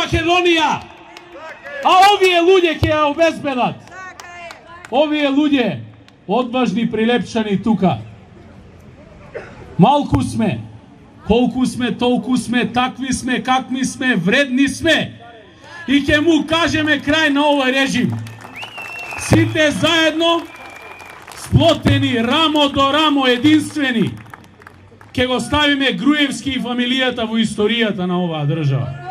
Македонија. А овие луѓе ќе ја обезбедат. Овие луѓе, одважни прилепчани тука. Малку сме, колку сме, толку сме, такви сме, какви сме, вредни сме. И ќе му кажеме крај на овој режим. Сите заедно, сплотени, рамо до рамо, единствени, ќе го ставиме Груевски и фамилијата во историјата на оваа држава.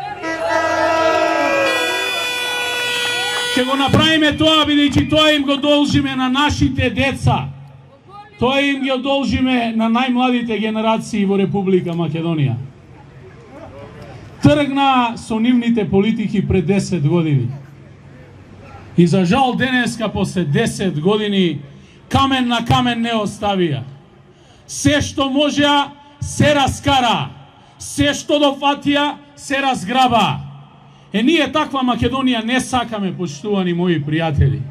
Ќе го направиме тоа, бидејќи тоа им го должиме на нашите деца. Тоа им го должиме на најмладите генерации во Република Македонија. Тргна со нивните политики пред 10 години. И за жал денеска, после 10 години, камен на камен не оставија. Се што можеа, се раскара. Се што дофатија, се разграба. Ние таква Македонија не сакаме, почитувани мои пријатели.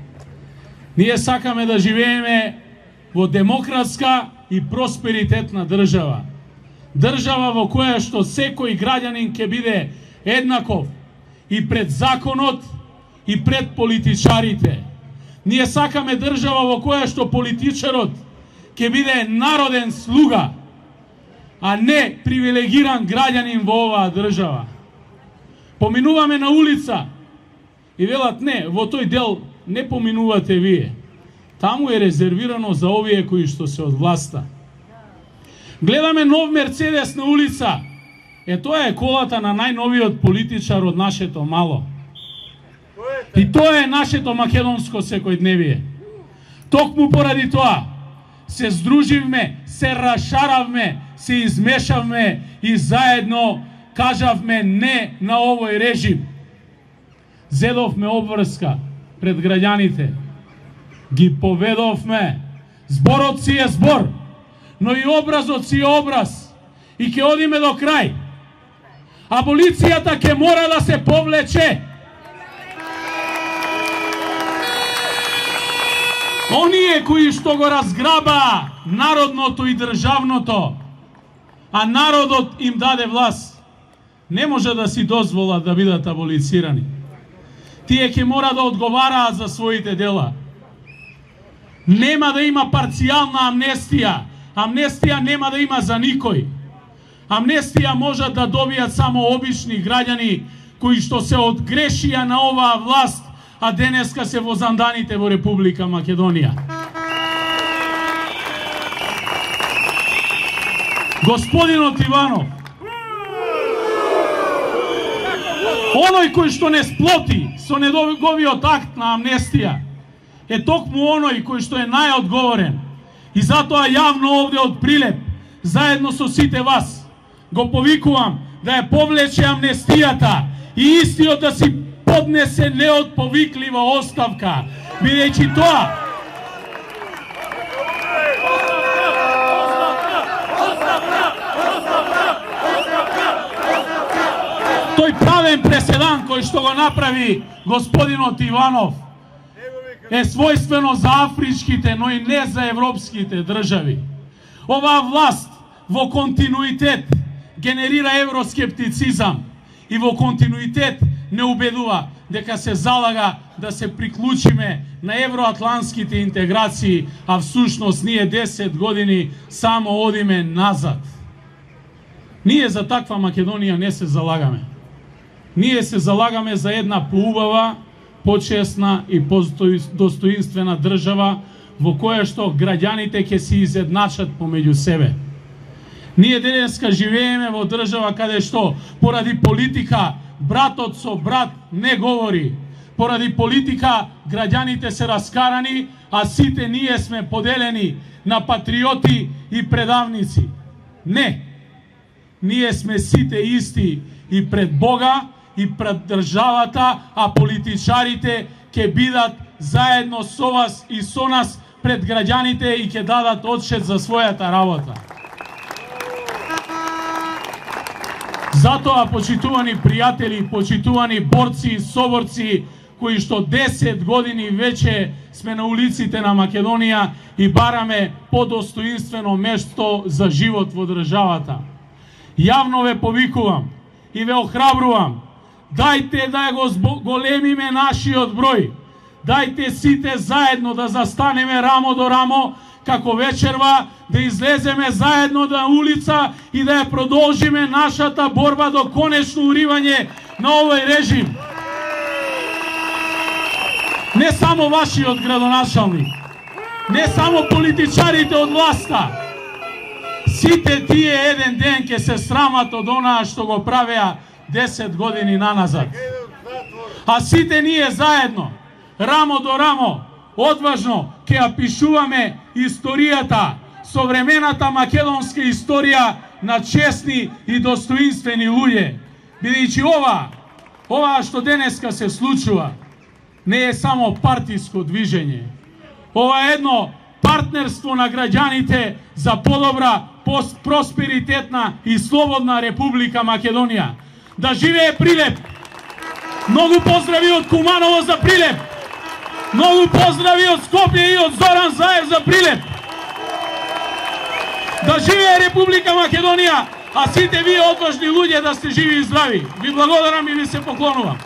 Ние сакаме да живееме во демократска и просперитетна држава. Држава во која што секој граѓанин ќе биде еднаков и пред законот и пред политичарите. Ние сакаме држава во која што политичарот ќе биде народен слуга, а не привилегиран граѓанин во оваа држава. Поминуваме на улица и велат не, во тој дел не поминувате вие. Таму е резервирано за овие кои што се од власта. Гледаме нов Мерцедес на улица. Тоа е колата на најновиот политичар од нашето мало. И тоа е нашето македонско секојдневие. Токму поради тоа се здруживме, се расшаравме, се измешавме и заедно кажавме не на овој режим. Зедовме обврска пред граѓаните. Ги поведовме. Зборот си е збор, но и образот си е образ. И ќе одиме до крај. Аболицијата ќе мора да се повлече. Оние кои што го разграба народното и државното, а народот им даде власт, не може да си дозволат да бидат аболицирани. Тие ќе мора да одговараат за своите дела. Нема да има парцијална амнестија. Амнестија нема да има за никој. Амнестија можат да добијат само обични граѓани кои што се одгрешија на оваа власт, а денеска се во занданите во Република Македонија. Господинот Иванов, оној кој што не сплоти со неговиот акт на амнестија, е токму оној кој што е најодговорен. И затоа јавно овде од Прилеп, заедно со сите вас, го повикувам да ја повлече амнестијата и истиот да си поднесе неотповиклива оставка, бидејќи тоа тој правен преседан кој што го направи господинот Иванов е својствено за афричките, но и не за европските држави. Оваа власт во континуитет генерира евроскептицизам и во континуитет не убедува дека се залага да се приклучиме на евроатлантските интеграции, а всушност ние 10 години само одиме назад. Ние за таква Македонија не се залагаме. Ние се залагаме за една поубава, почесна и достоинствена држава во која што граѓаните ќе се изедначат помеѓу себе. Ние денеска живееме во држава каде што поради политика братот со брат не говори. Поради политика граѓаните се раскарани, а сите ние сме поделени на патриоти и предавници. Не. Ние сме сите исти и пред Бога, и пред државата, а политичарите ќе бидат заедно со вас и со нас пред граѓаните и ќе дадат отчет за својата работа. Затоа, почитувани пријатели, почитувани борци и соборци, кои што 10 години веќе сме на улиците на Македонија и бараме подостоинствено место за живот во државата. Јавно ве повикувам и ве охрабрувам дајте да го големиме нашиот број. Дајте сите заедно да застанеме рамо до рамо, како вечерва, да излеземе заедно на улица и да ја продолжиме нашата борба до конечно уривање на овој режим. Не само вашиот градоначалник, не само политичарите од власта, сите тие еден ден ќе се срамат од онаа што го правеа 10 години наназад. А сите ние заедно, рамо до рамо, одважно ќе ја пишуваме историјата, современата македонска историја на честни и достоинствени луѓе. Бидејќи ова што денеска се случува, не е само партиско движење. Ова е едно партнерство на граѓаните за подобра, просперитетна и слободна Република Македонија. Да живее Прилеп! Многу поздрави од Куманово за Прилеп! Многу поздрави од Скопје и од Зоран Заев за Прилеп! Да живее Република Македонија, а сите вие одважни луѓе да сте живи и здрави. Ви благодарам и ви се поклонувам.